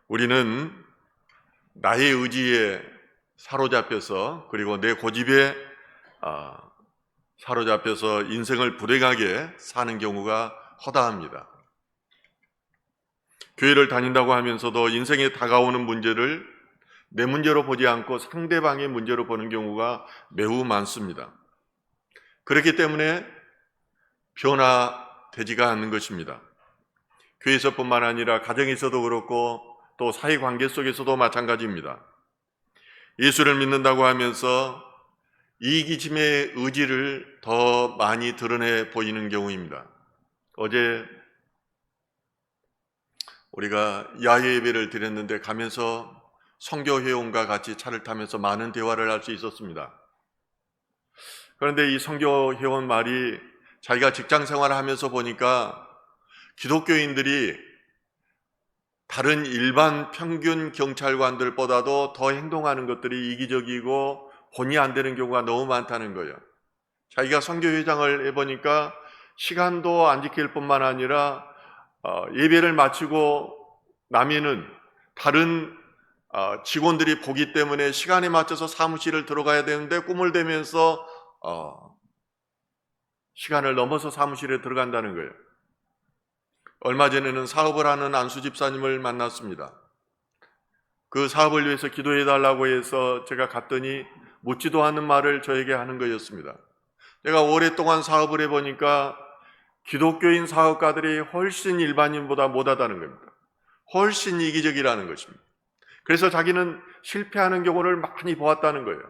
우리는 나의 의지에 사로잡혀서, 그리고 내 고집에 사로잡혀서 인생을 불행하게 사는 경우가 허다합니다. 교회를 다닌다고 하면서도 인생에 다가오는 문제를 내 문제로 보지 않고 상대방의 문제로 보는 경우가 매우 많습니다. 그렇기 때문에 변화되지가 않는 것입니다. 교회에서뿐만 아니라 가정에서도 그렇고 또 사회관계 속에서도 마찬가지입니다. 예수를 믿는다고 하면서 이기심의 의지를 더 많이 드러내 보이는 경우입니다. 어제 우리가 야외 예배를 드렸는데 가면서 선교 회원과 같이 차를 타면서 많은 대화를 할 수 있었습니다. 그런데 이 선교 회원 말이 자기가 직장 생활을 하면서 보니까 기독교인들이 다른 일반 평균 경찰관들보다도 더 행동하는 것들이 이기적이고 본의 안 되는 경우가 너무 많다는 거예요. 자기가 선교회장을 해보니까 시간도 안 지킬 뿐만 아니라 예배를 마치고 나면은 다른 직원들이 보기 때문에 시간에 맞춰서 사무실을 들어가야 되는데 꿈을 대면서 시간을 넘어서 사무실에 들어간다는 거예요. 얼마 전에는 사업을 하는 안수 집사님을 만났습니다. 그 사업을 위해서 기도해 달라고 해서 제가 갔더니 묻지도 않는 말을 저에게 하는 거였습니다. 제가 오랫동안 사업을 해보니까 기독교인 사업가들이 훨씬 일반인보다 못하다는 겁니다. 훨씬 이기적이라는 것입니다. 그래서 자기는 실패하는 경우를 많이 보았다는 거예요.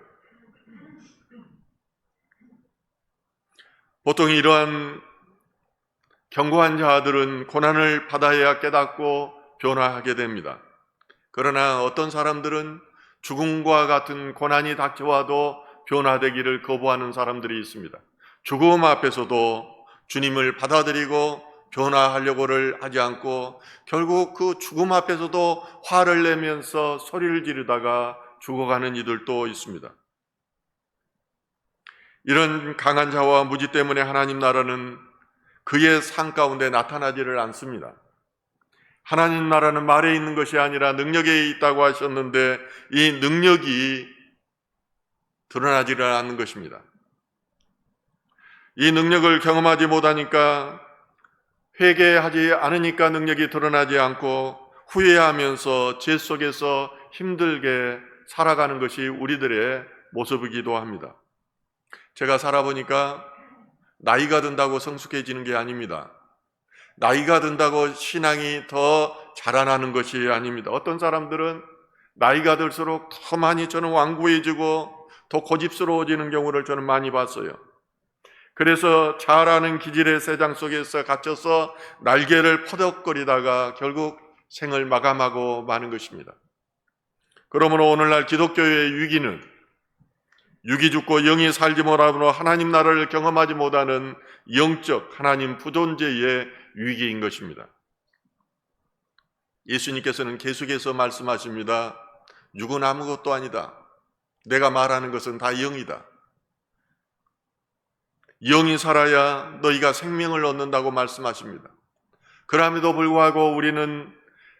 보통 이러한 견고한 자들은 고난을 받아야 깨닫고 변화하게 됩니다. 그러나 어떤 사람들은 죽음과 같은 고난이 닥쳐와도 변화되기를 거부하는 사람들이 있습니다. 죽음 앞에서도 주님을 받아들이고 변화하려고를 하지 않고 결국 그 죽음 앞에서도 화를 내면서 소리를 지르다가 죽어가는 이들도 있습니다. 이런 강한 자와 무지 때문에 하나님 나라는 그의 상 가운데 나타나지를 않습니다. 하나님 나라는 말에 있는 것이 아니라 능력에 있다고 하셨는데 이 능력이 드러나지를 않는 것입니다. 이 능력을 경험하지 못하니까, 회개하지 않으니까 능력이 드러나지 않고 후회하면서 죄 속에서 힘들게 살아가는 것이 우리들의 모습이기도 합니다. 제가 살아보니까 나이가 든다고 성숙해지는 게 아닙니다. 나이가 든다고 신앙이 더 자라나는 것이 아닙니다. 어떤 사람들은 나이가 들수록 더 많이 저는 완고해지고 더 고집스러워지는 경우를 저는 많이 봤어요. 그래서 자라는 기질의 세장 속에서 갇혀서 날개를 퍼덕거리다가 결국 생을 마감하고 마는 것입니다. 그러므로 오늘날 기독교의 위기는 육이 죽고 영이 살지 못하므로 하나님 나라를 경험하지 못하는 영적 하나님 부존재의 위기인 것입니다. 예수님께서는 계속해서 말씀하십니다. 육은 아무것도 아니다. 내가 말하는 것은 다 영이다. 영이 살아야 너희가 생명을 얻는다고 말씀하십니다. 그럼에도 불구하고 우리는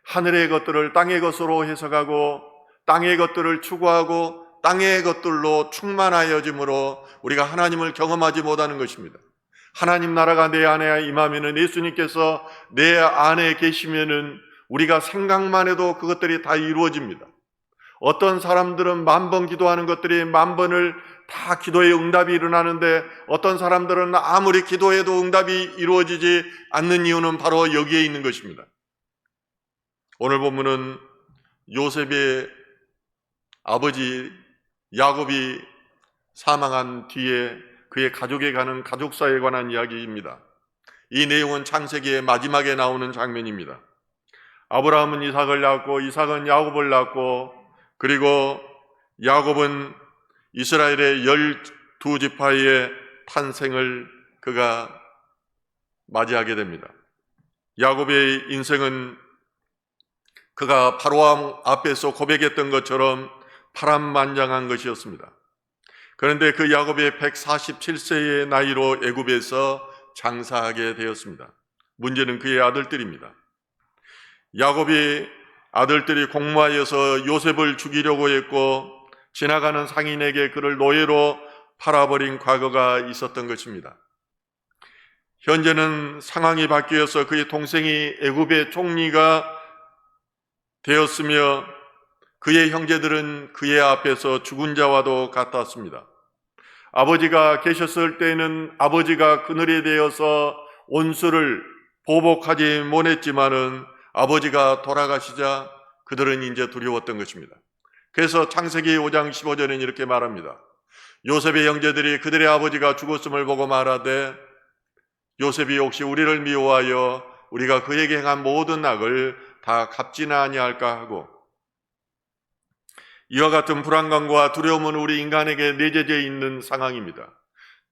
하늘의 것들을 땅의 것으로 해석하고 땅의 것들을 추구하고 땅의 것들로 충만하여짐으로 우리가 하나님을 경험하지 못하는 것입니다. 하나님 나라가 내 안에 임하면은, 예수님께서 내 안에 계시면은 우리가 생각만 해도 그것들이 다 이루어집니다. 어떤 사람들은 10,000번 기도하는 것들이 10,000번을 다 기도의 응답이 일어나는데, 어떤 사람들은 아무리 기도해도 응답이 이루어지지 않는 이유는 바로 여기에 있는 것입니다. 오늘 본문은 요셉의 아버지 야곱이 사망한 뒤에 그의 가족에 가는 가족사에 관한 이야기입니다. 이 내용은 창세기의 마지막에 나오는 장면입니다. 아브라함은 이삭을 낳고 이삭은 야곱을 낳고, 그리고 야곱은 이스라엘의 12지파의 탄생을 그가 맞이하게 됩니다. 야곱의 인생은 그가 바로왕 앞에서 고백했던 것처럼 파란만장한 것이었습니다. 그런데 그 야곱이 147세의 나이로 애굽에서 장사하게 되었습니다. 문제는 그의 아들들입니다. 야곱이 아들들이 공모하여서 요셉을 죽이려고 했고 지나가는 상인에게 그를 노예로 팔아버린 과거가 있었던 것입니다. 현재는 상황이 바뀌어서 그의 동생이 애굽의 총리가 되었으며 그의 형제들은 그의 앞에서 죽은 자와도 같았습니다. 아버지가 계셨을 때에는 아버지가 그늘이 되어서 원수를 보복하지 못했지만은 아버지가 돌아가시자 그들은 이제 두려웠던 것입니다. 그래서 창세기 5장 15절은 이렇게 말합니다. 요셉의 형제들이 그들의 아버지가 죽었음을 보고 말하되 요셉이 혹시 우리를 미워하여 우리가 그에게 행한 모든 악을 다 갚지나 아니할까 하고, 이와 같은 불안감과 두려움은 우리 인간에게 내재되어 있는 상황입니다.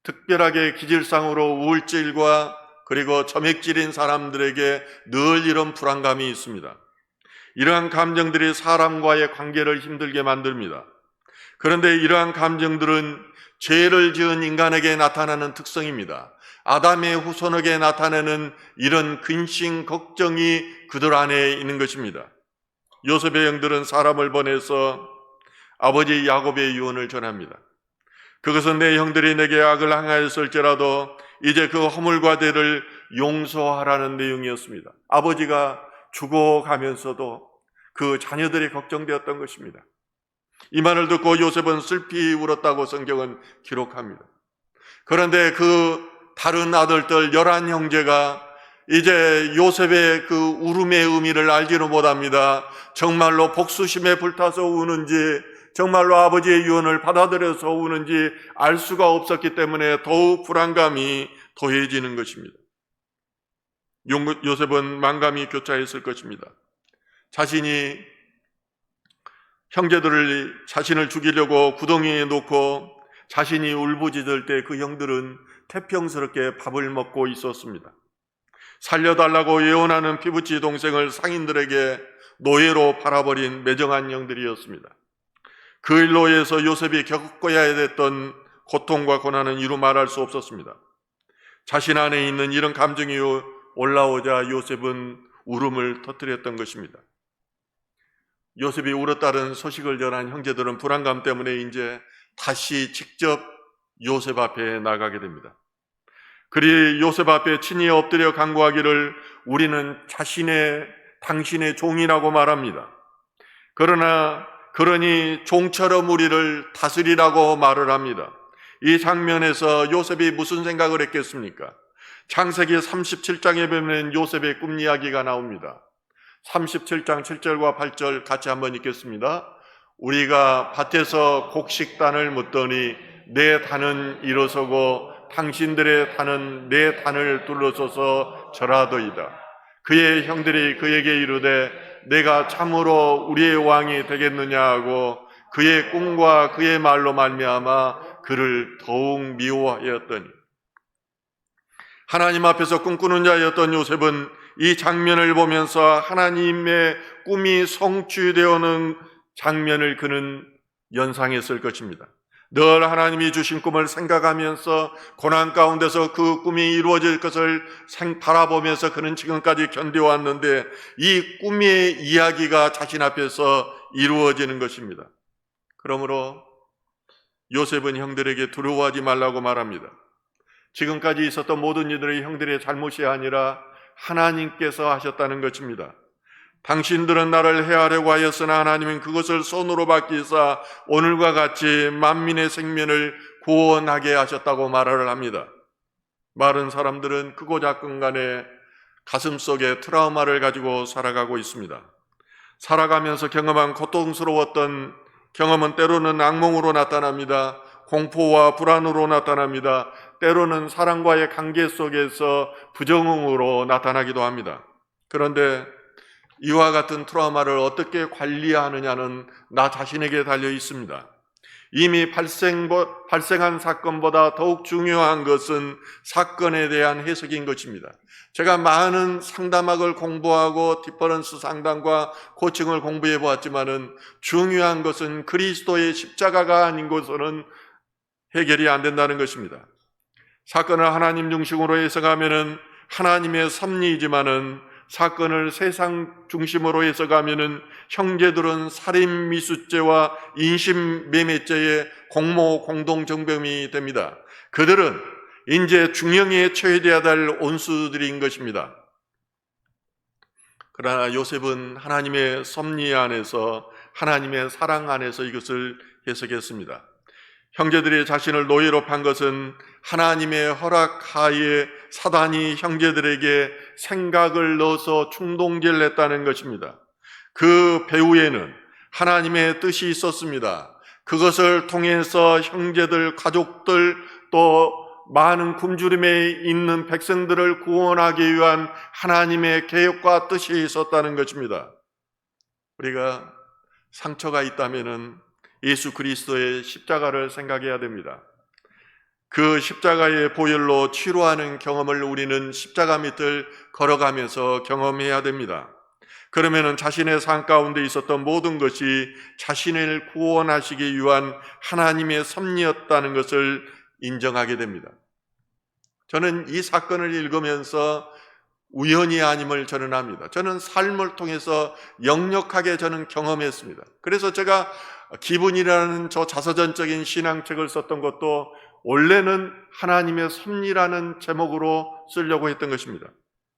특별하게 기질상으로 우울증과 그리고 점액질인 사람들에게 늘 이런 불안감이 있습니다. 이러한 감정들이 사람과의 관계를 힘들게 만듭니다. 그런데 이러한 감정들은 죄를 지은 인간에게 나타나는 특성입니다. 아담의 후손에게 나타내는 이런 근심, 걱정이 그들 안에 있는 것입니다. 요셉의 형들은 사람을 보내서 아버지 야곱의 유언을 전합니다. 그것은 내 형들이 내게 악을 행하였을지라도 이제 그 허물과 죄를 용서하라는 내용이었습니다. 아버지가 죽어가면서도 그 자녀들이 걱정되었던 것입니다. 이 말을 듣고 요셉은 슬피 울었다고 성경은 기록합니다. 그런데 그 다른 아들들 11형제가 이제 요셉의 그 울음의 의미를 알지는 못합니다. 정말로 복수심에 불타서 우는지 정말로 아버지의 유언을 받아들여서 우는지 알 수가 없었기 때문에 더욱 불안감이 더해지는 것입니다. 요셉은 만감이 교차했을 것입니다. 자신이 형제들을 자신을 죽이려고 구덩이에 놓고 자신이 울부짖을 때 그 형들은 태평스럽게 밥을 먹고 있었습니다. 살려달라고 예언하는 피부치 동생을 상인들에게 노예로 팔아버린 매정한 형들이었습니다. 그 일로 인해서 요셉이 겪어야 됐던 고통과 고난은 이루 말할 수 없었습니다. 자신 안에 있는 이런 감정이 올라오자 요셉은 울음을 터뜨렸던 것입니다. 요셉이 울었다는 소식을 전한 형제들은 불안감 때문에 이제 다시 직접 요셉 앞에 나가게 됩니다. 그리 요셉 앞에 친히 엎드려 간구하기를 우리는 당신의 종이라고 말합니다. 그러니 종처럼 우리를 다스리라고 말을 합니다. 이 장면에서 요셉이 무슨 생각을 했겠습니까? 창세기 37장에 보면 요셉의 꿈 이야기가 나옵니다. 37장 7절과 8절 같이 한번 읽겠습니다. 우리가 밭에서 곡식단을 묻더니 내 단은 일어서고 당신들의 단은 내 단을 둘러서서 절하더이다. 그의 형들이 그에게 이르되 내가 참으로 우리의 왕이 되겠느냐 하고 그의 꿈과 그의 말로 말미암아 그를 더욱 미워하였더니, 하나님 앞에서 꿈꾸는 자였던 요셉은 이 장면을 보면서 하나님의 꿈이 성취되어오는 장면을 그는 연상했을 것입니다. 늘 하나님이 주신 꿈을 생각하면서 고난 가운데서 그 꿈이 이루어질 것을 바라보면서 그는 지금까지 견뎌왔는데 이 꿈의 이야기가 자신 앞에서 이루어지는 것입니다. 그러므로 요셉은 형들에게 두려워하지 말라고 말합니다. 지금까지 있었던 모든 일들이 형들의 잘못이 아니라 하나님께서 하셨다는 것입니다. 당신들은 나를 해하려고 하였으나 하나님은 그것을 손으로 바뀌사 오늘과 같이 만민의 생명을 구원하게 하셨다고 말을 합니다. 많은 사람들은 크고 작은 간에 가슴속에 트라우마를 가지고 살아가고 있습니다. 살아가면서 경험한 고통스러웠던 경험은 때로는 악몽으로 나타납니다. 공포와 불안으로 나타납니다. 때로는 사랑과의 관계 속에서 부정응으로 나타나기도 합니다. 그런데 이와 같은 트라우마를 어떻게 관리하느냐는 나 자신에게 달려 있습니다. 이미 발생한 사건보다 더욱 중요한 것은 사건에 대한 해석인 것입니다. 제가 많은 상담학을 공부하고 디퍼런스 상담과 코칭을 공부해 보았지만은 중요한 것은 그리스도의 십자가가 아닌 것으로는 해결이 안 된다는 것입니다. 사건을 하나님 중심으로 해석하면은 하나님의 섭리이지만은 사건을 세상 중심으로 해석하면은 형제들은 살인 미수죄와 인신매매죄의 공모 공동정범이 됩니다. 그들은 이제 중형에 처해져야 될 온수들인 것입니다. 그러나 요셉은 하나님의 섭리 안에서, 하나님의 사랑 안에서 이것을 해석했습니다. 형제들이 자신을 노예로 판 것은 하나님의 허락하에 사단이 형제들에게 생각을 넣어서 충동질을 했다는 것입니다. 그 배후에는 하나님의 뜻이 있었습니다. 그것을 통해서 형제들, 가족들, 또 많은 굶주림에 있는 백성들을 구원하기 위한 하나님의 계획과 뜻이 있었다는 것입니다. 우리가 상처가 있다면은 예수 그리스도의 십자가를 생각해야 됩니다. 그 십자가의 보혈로 치료하는 경험을 우리는 십자가 밑을 걸어가면서 경험해야 됩니다. 그러면은 자신의 삶 가운데 있었던 모든 것이 자신을 구원하시기 위한 하나님의 섭리였다는 것을 인정하게 됩니다. 저는 이 사건을 읽으면서 우연이 아님을 저는 압니다. 저는 삶을 통해서 역력하게 저는 경험했습니다. 그래서 제가 기분이라는 저 자서전적인 신앙책을 썼던 것도 원래는 하나님의 섭리라는 제목으로 쓰려고 했던 것입니다.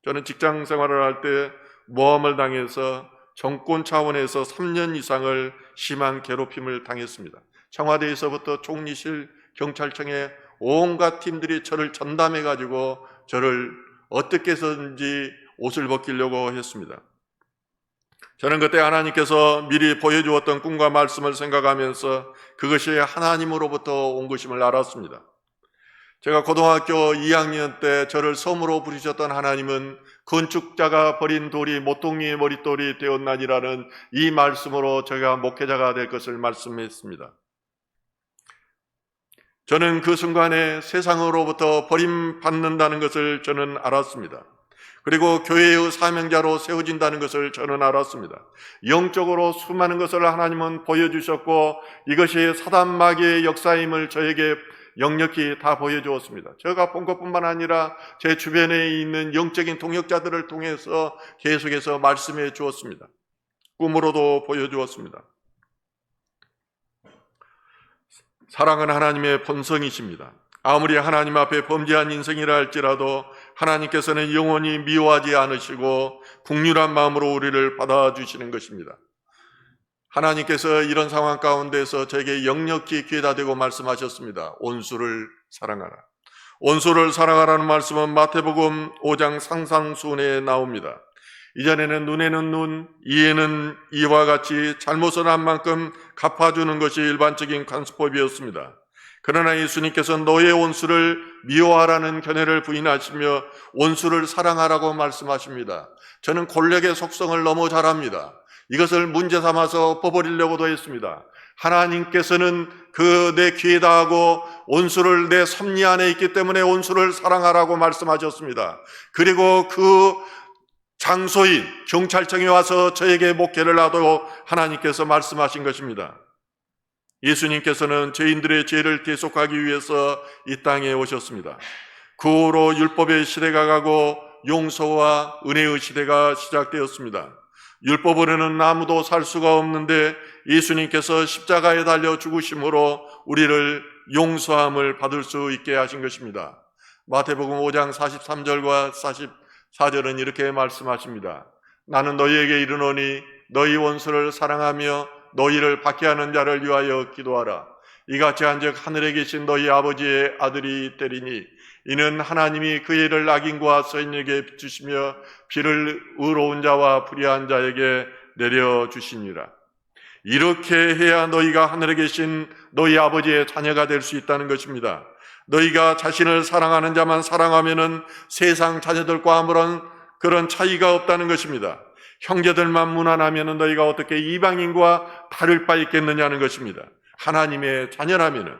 저는 직장 생활을 할 때 모함을 당해서 정권 차원에서 3년 이상을 심한 괴롭힘을 당했습니다. 청와대에서부터 총리실, 경찰청에 온갖 팀들이 저를 전담해가지고 저를 어떻게 해서든지 옷을 벗기려고 했습니다. 저는 그때 하나님께서 미리 보여주었던 꿈과 말씀을 생각하면서 그것이 하나님으로부터 온 것임을 알았습니다. 제가 고등학교 2학년 때 저를 섬으로 부르셨던 하나님은 건축자가 버린 돌이 모퉁이의 머릿돌이 되었나니라는 이 말씀으로 제가 목회자가 될 것을 말씀했습니다. 저는 그 순간에 세상으로부터 버림받는다는 것을 저는 알았습니다. 그리고 교회의 사명자로 세워진다는 것을 저는 알았습니다. 영적으로 수많은 것을 하나님은 보여주셨고 이것이 사단 마귀의 역사임을 저에게 역력히 다 보여주었습니다. 제가 본 것뿐만 아니라 제 주변에 있는 영적인 동역자들을 통해서 계속해서 말씀해 주었습니다. 꿈으로도 보여주었습니다. 사랑은 하나님의 본성이십니다. 아무리 하나님 앞에 범죄한 인생이라 할지라도 하나님께서는 영원히 미워하지 않으시고 긍휼한 마음으로 우리를 받아주시는 것입니다. 하나님께서 이런 상황 가운데서 저에게 역력히 귀에다 대고 말씀하셨습니다. 온수를 사랑하라. 온수를 사랑하라는 말씀은 마태복음 5장 상상순에 나옵니다. 이전에는 눈에는 눈, 이에는 이와 같이 잘못을 한 만큼 갚아주는 것이 일반적인 관습법이었습니다. 그러나 예수님께서 너의 온수를 미워하라는 견해를 부인하시며 온수를 사랑하라고 말씀하십니다. 저는 권력의 속성을 너무 잘 압니다. 이것을 문제 삼아서 엎어버리려고도 했습니다. 하나님께서는 그 내 귀에다 하고 온수를 내 섭리 안에 있기 때문에 온수를 사랑하라고 말씀하셨습니다. 그리고 그 장소인 경찰청에 와서 저에게 목회를 하도록 하나님께서 말씀하신 것입니다. 예수님께서는 죄인들의 죄를 대속하기 위해서 이 땅에 오셨습니다. 그 후로 율법의 시대가 가고 용서와 은혜의 시대가 시작되었습니다. 율법으로는 아무도 살 수가 없는데 예수님께서 십자가에 달려 죽으심으로 우리를 용서함을 받을 수 있게 하신 것입니다. 마태복음 5장 43절과 44절은 이렇게 말씀하십니다. 나는 너희에게 이르노니 너희 원수를 사랑하며 너희를 박해하는 자를 위하여 기도하라. 이같이 한즉 하늘에 계신 너희 아버지의 아들이 되리니 이는 하나님이 그 일을 악인과 서인에게 비추시며 비를 의로운 자와 불의한 자에게 내려주시니라. 이렇게 해야 너희가 하늘에 계신 너희 아버지의 자녀가 될 수 있다는 것입니다. 너희가 자신을 사랑하는 자만 사랑하면은 세상 자녀들과 아무런 그런 차이가 없다는 것입니다. 형제들만 무난하면은 너희가 어떻게 이방인과 다를 바 있겠느냐는 것입니다. 하나님의 자녀라면은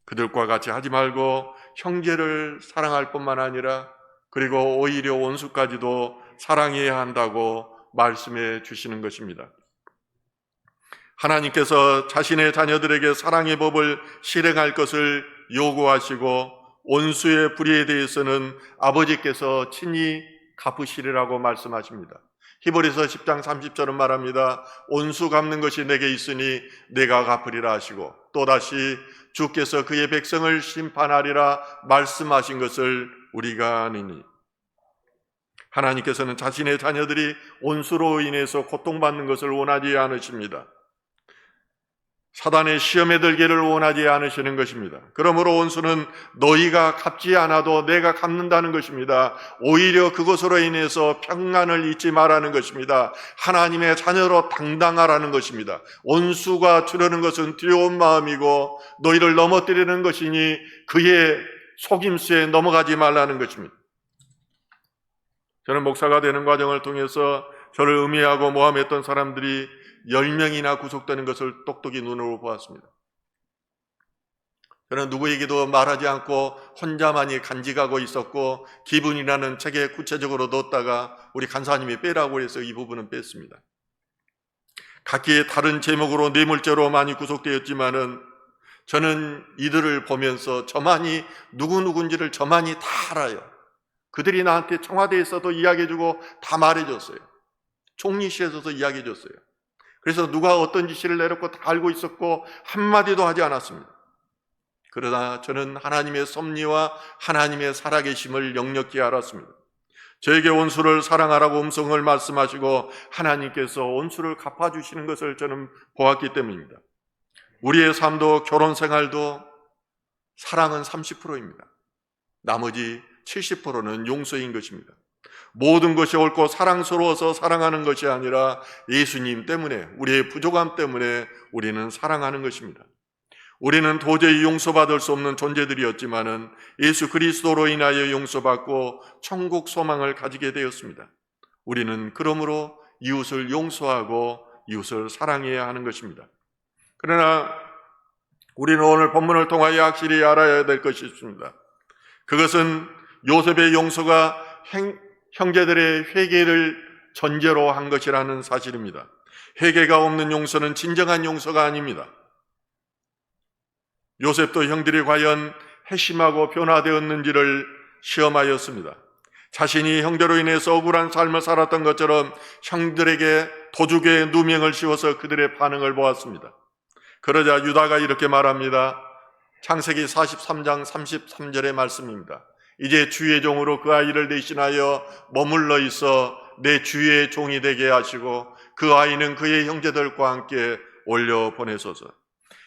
그들과 같이 하지 말고 형제를 사랑할 뿐만 아니라 그리고 오히려 원수까지도 사랑해야 한다고 말씀해 주시는 것입니다. 하나님께서 자신의 자녀들에게 사랑의 법을 실행할 것을 요구하시고 원수의 불의에 대해서는 아버지께서 친히 갚으시리라고 말씀하십니다. 히브리서 10장 30절은 말합니다. 온수 갚는 것이 내게 있으니 내가 갚으리라 하시고, 또다시 주께서 그의 백성을 심판하리라 말씀하신 것을 우리가 아니니, 하나님께서는 자신의 자녀들이 온수로 인해서 고통받는 것을 원하지 않으십니다. 사단의 시험에 들기를 원하지 않으시는 것입니다. 그러므로 온수는 너희가 갚지 않아도 내가 갚는다는 것입니다. 오히려 그것으로 인해서 평안을 잊지 말라는 것입니다. 하나님의 자녀로 당당하라는 것입니다. 온수가 주려는 것은 두려운 마음이고 너희를 넘어뜨리는 것이니 그의 속임수에 넘어가지 말라는 것입니다. 저는 목사가 되는 과정을 통해서 저를 음해하고 모함했던 사람들이 10명이나 구속되는 것을 똑똑히 눈으로 보았습니다. 저는 누구에게도 말하지 않고 혼자만이 간직하고 있었고, 기분이라는 책에 구체적으로 넣었다가 우리 간사님이 빼라고 해서 이 부분은 뺐습니다. 각기의 다른 제목으로 뇌물죄로 많이 구속되었지만은 저는 이들을 보면서 저만이 누구인지를 저만이 다 알아요. 그들이 나한테 청와대에서도 이야기해주고 다 말해줬어요. 총리실에서도 이야기해줬어요. 그래서 누가 어떤 지시를 내렸고 다 알고 있었고 한마디도 하지 않았습니다. 그러나 저는 하나님의 섭리와 하나님의 살아계심을 역력히 알았습니다. 저에게 온수를 사랑하라고 음성을 말씀하시고 하나님께서 온수를 갚아주시는 것을 저는 보았기 때문입니다. 우리의 삶도 결혼 생활도 사랑은 30%입니다. 나머지 70%는 용서인 것입니다. 모든 것이 옳고 사랑스러워서 사랑하는 것이 아니라 예수님 때문에, 우리의 부족함 때문에 우리는 사랑하는 것입니다. 우리는 도저히 용서받을 수 없는 존재들이었지만은 예수 그리스도로 인하여 용서받고 천국 소망을 가지게 되었습니다. 우리는 그러므로 이웃을 용서하고 이웃을 사랑해야 하는 것입니다. 그러나 우리는 오늘 본문을 통하여 확실히 알아야 될 것이 있습니다. 그것은 요셉의 용서가 형제들의 회개를 전제로 한 것이라는 사실입니다. 회개가 없는 용서는 진정한 용서가 아닙니다. 요셉도 형들이 과연 회심하고 변화되었는지를 시험하였습니다. 자신이 형제로 인해서 억울한 삶을 살았던 것처럼 형들에게 도죽의 누명을 씌워서 그들의 반응을 보았습니다. 그러자 유다가 이렇게 말합니다. 창세기 43장 33절의 말씀입니다. 이제 주의 종으로 그 아이를 대신하여 머물러 있어 내 주의 종이 되게 하시고 그 아이는 그의 형제들과 함께 올려 보내소서.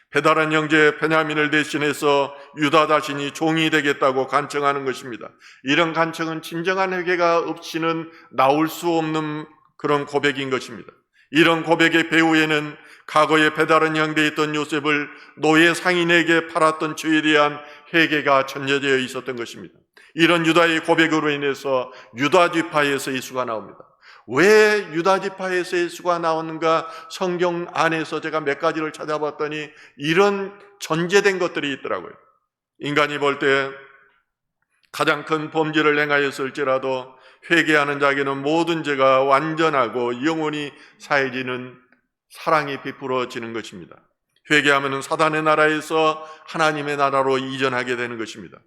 배달한 형제 베냐민을 대신해서 유다 자신이 종이 되겠다고 간청하는 것입니다. 이런 간청은 진정한 회개가 없이는 나올 수 없는 그런 고백인 것입니다. 이런 고백의 배후에는 과거에 배다른 형제에 있던 요셉을 노예 상인에게 팔았던 죄에 대한 회개가 전제되어 있었던 것입니다. 이런 유다의 고백으로 인해서 유다 지파에서 예수가 나옵니다. 왜 유다 지파에서 예수가 나오는가? 성경 안에서 제가 몇 가지를 찾아봤더니 이런 전제된 것들이 있더라고요. 인간이 볼 때 가장 큰 범죄를 행하였을지라도 회개하는 자에게는 모든 죄가 완전하고 영원히 사해지는 사랑이 베풀어지는 것입니다. 회개하면 사단의 나라에서 하나님의 나라로 이전하게 되는 것입니다.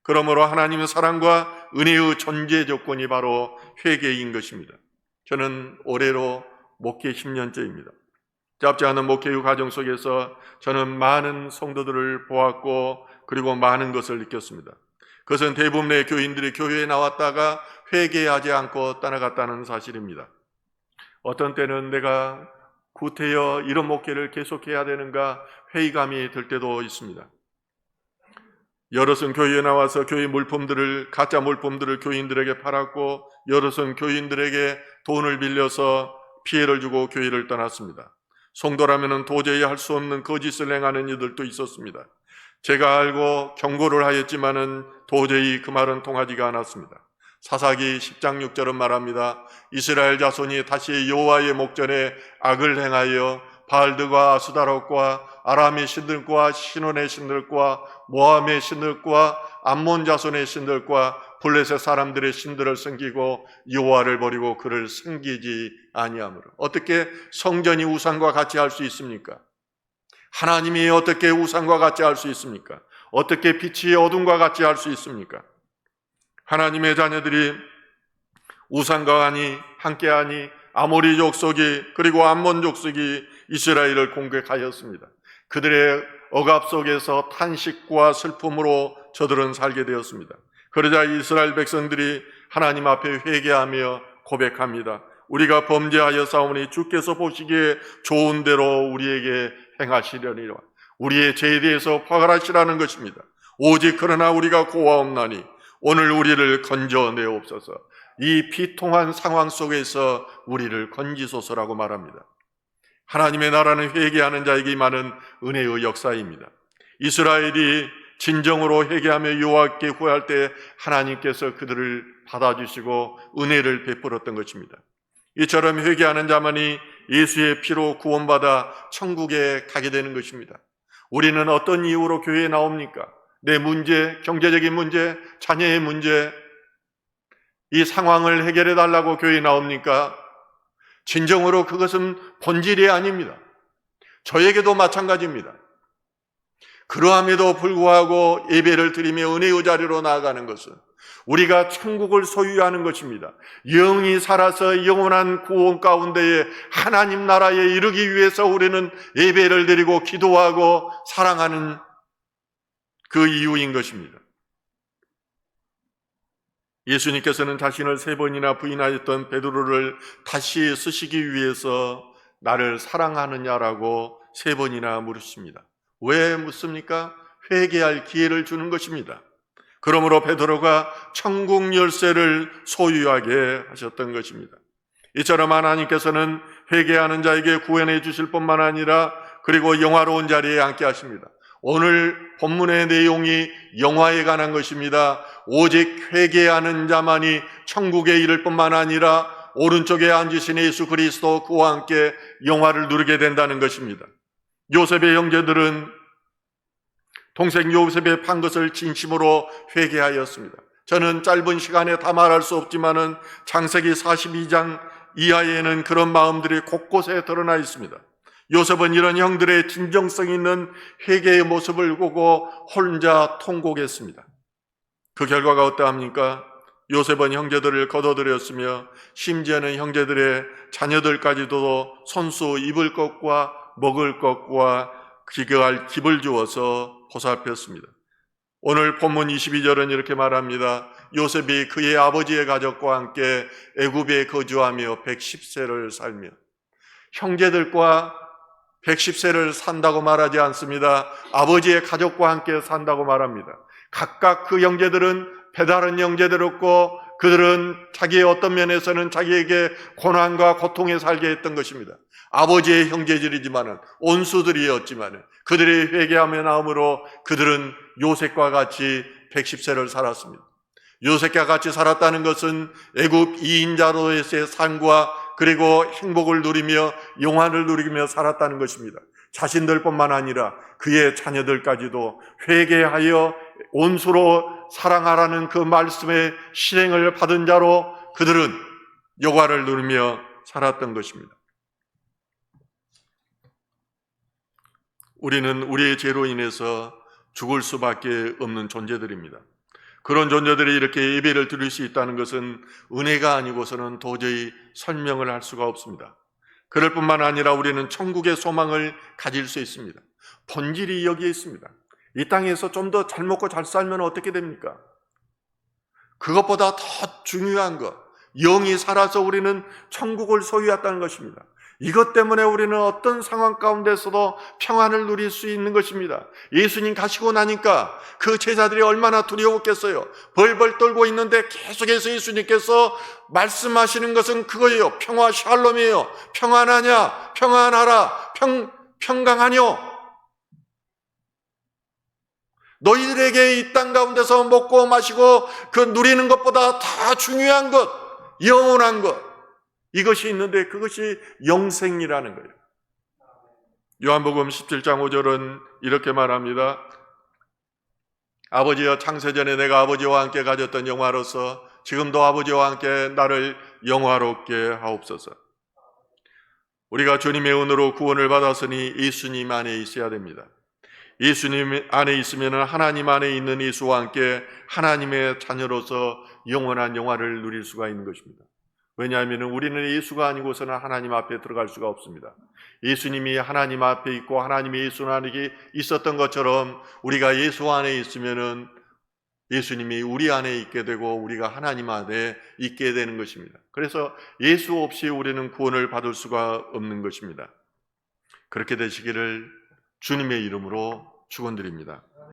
그러므로 하나님의 사랑과 은혜의 전제 조건이 바로 회개인 것입니다. 저는 올해로 목회 10년째입니다. 짧지 않은 목회의 과정 속에서 저는 많은 성도들을 보았고 그리고 많은 것을 느꼈습니다. 그것은 대부분의 교인들이 교회에 나왔다가 회개하지 않고 떠나갔다는 사실입니다. 어떤 때는 내가 구태여 이런 목회를 계속해야 되는가 회의감이 들 때도 있습니다. 여럿은 교회에 나와서 교회 물품들을, 가짜 물품들을 교인들에게 팔았고 여럿은 교인들에게 돈을 빌려서 피해를 주고 교회를 떠났습니다. 성도라면 도저히 할 수 없는 거짓을 행하는 이들도 있었습니다. 제가 알고 경고를 하였지만은 도저히 그 말은 통하지가 않았습니다. 사사기 10장 6절은 말합니다. 이스라엘 자손이 다시 여호와의 목전에 악을 행하여 바알드과 아스다롯과 아람의 신들과 시논의 신들과 모함의 신들과 암몬 자손의 신들과 블레셋 사람들의 신들을 섬기고 여호와를 버리고 그를 섬기지 아니하므로. 어떻게 성전이 우상과 같이 할 수 있습니까? 하나님이 어떻게 우상과 같이 할 수 있습니까? 어떻게 빛이 어둠과 같이 할 수 있습니까? 하나님의 자녀들이 우상과 함께하니 아모리 족속이 그리고 암몬 족속이 이스라엘을 공격하였습니다. 그들의 억압 속에서 탄식과 슬픔으로 저들은 살게 되었습니다. 그러자 이스라엘 백성들이 하나님 앞에 회개하며 고백합니다. 우리가 범죄하여 싸우니 주께서 보시기에 좋은 대로 우리에게 행하시려니와. 우리의 죄에 대해서 화가하시라는 것입니다. 오직 그러나 우리가 고아옵나니 오늘 우리를 건져내옵소서. 이 비통한 상황 속에서 우리를 건지소서라고 말합니다. 하나님의 나라는 회개하는 자에게 임하는 은혜의 역사입니다. 이스라엘이 진정으로 회개하며 여호와께 구할 때 하나님께서 그들을 받아주시고 은혜를 베풀었던 것입니다. 이처럼 회개하는 자만이 예수의 피로 구원받아 천국에 가게 되는 것입니다. 우리는 어떤 이유로 교회에 나옵니까? 내 문제, 경제적인 문제, 자녀의 문제, 이 상황을 해결해 달라고 교회에 나옵니까? 진정으로 그것은 본질이 아닙니다. 저에게도 마찬가지입니다. 그러함에도 불구하고 예배를 드리며 은혜의 자리로 나아가는 것은 우리가 천국을 소유하는 것입니다. 영이 살아서 영원한 구원 가운데에 하나님 나라에 이르기 위해서 우리는 예배를 드리고 기도하고 사랑하는 그 이유인 것입니다. 예수님께서는 자신을 3번이나 부인하였던 베드로를 다시 쓰시기 위해서 나를 사랑하느냐라고 3번이나 물으십니다. 왜 묻습니까? 회개할 기회를 주는 것입니다. 그러므로 베드로가 천국 열쇠를 소유하게 하셨던 것입니다. 이처럼 하나님께서는 회개하는 자에게 구원해 주실 뿐만 아니라 그리고 영화로운 자리에 앉게 하십니다. 오늘 본문의 내용이 영화에 관한 것입니다. 오직 회개하는 자만이 천국에 이를 뿐만 아니라 오른쪽에 앉으신 예수 그리스도 그와 함께 영화를 누리게 된다는 것입니다. 요셉의 형제들은 동생 요셉의 판 것을 진심으로 회개하였습니다. 저는 짧은 시간에 다 말할 수 없지만은 창세기 42장 이하에는 그런 마음들이 곳곳에 드러나 있습니다. 요셉은 이런 형들의 진정성 있는 회개의 모습을 보고 혼자 통곡했습니다. 그 결과가 어떠합니까? 요셉은 형제들을 거둬들였으며 심지어는 형제들의 자녀들까지도 손수 입을 것과 먹을 것과 기거할 깁을 주어서 보살폈습니다. 오늘 본문 22절은 이렇게 말합니다. 요셉이 그의 아버지의 가족과 함께 애굽에 거주하며 110세를 살며, 형제들과 110세를 산다고 말하지 않습니다. 아버지의 가족과 함께 산다고 말합니다. 각각 그 형제들은 배다른 형제들이었고 그들은 자기의 어떤 면에서는 자기에게 고난과 고통에 살게 했던 것입니다. 아버지의 형제들이지만은 온수들이었지만은 그들의 회개하며 나옴으로 그들은 요셉과 같이 110세를 살았습니다. 요셉과 같이 살았다는 것은 애굽 2인자로서의 삶과 그리고 행복을 누리며 영화를 누리며 살았다는 것입니다. 자신들뿐만 아니라 그의 자녀들까지도 회개하여 온수로 사랑하라는 그 말씀의 실행을 받은 자로 그들은 여호와를 누리며 살았던 것입니다. 우리는 우리의 죄로 인해서 죽을 수밖에 없는 존재들입니다. 그런 존재들이 이렇게 예배를 드릴 수 있다는 것은 은혜가 아니고서는 도저히 설명을 할 수가 없습니다. 그럴 뿐만 아니라 우리는 천국의 소망을 가질 수 있습니다. 본질이 여기에 있습니다. 이 땅에서 좀 더 잘 먹고 잘 살면 어떻게 됩니까? 그것보다 더 중요한 것, 영이 살아서 우리는 천국을 소유했다는 것입니다. 이것 때문에 우리는 어떤 상황 가운데서도 평안을 누릴 수 있는 것입니다. 예수님 가시고 나니까 그 제자들이 얼마나 두려웠겠어요. 벌벌 떨고 있는데 계속해서 예수님께서 말씀하시는 것은 그거예요. 평화 샬롬이에요. 평안하냐? 평안하라. 평강하뇨? 너희들에게 이 땅 가운데서 먹고 마시고 그 누리는 것보다 더 중요한 것, 영원한 것, 이것이 있는데 그것이 영생이라는 거예요. 요한복음 17장 5절은 이렇게 말합니다. 아버지여, 창세전에 내가 아버지와 함께 가졌던 영화로서 지금도 아버지와 함께 나를 영화롭게 하옵소서. 우리가 주님의 은혜로 구원을 받았으니 예수님 안에 있어야 됩니다. 예수님 안에 있으면 하나님 안에 있는 예수와 함께 하나님의 자녀로서 영원한 영화를 누릴 수가 있는 것입니다. 왜냐하면 우리는 예수가 아니고서는 하나님 앞에 들어갈 수가 없습니다. 예수님이 하나님 앞에 있고 하나님이 예수 안에 있었던 것처럼 우리가 예수 안에 있으면은 예수님이 우리 안에 있게 되고 우리가 하나님 안에 있게 되는 것입니다. 그래서 예수 없이 우리는 구원을 받을 수가 없는 것입니다. 그렇게 되시기를 주님의 이름으로 축원드립니다.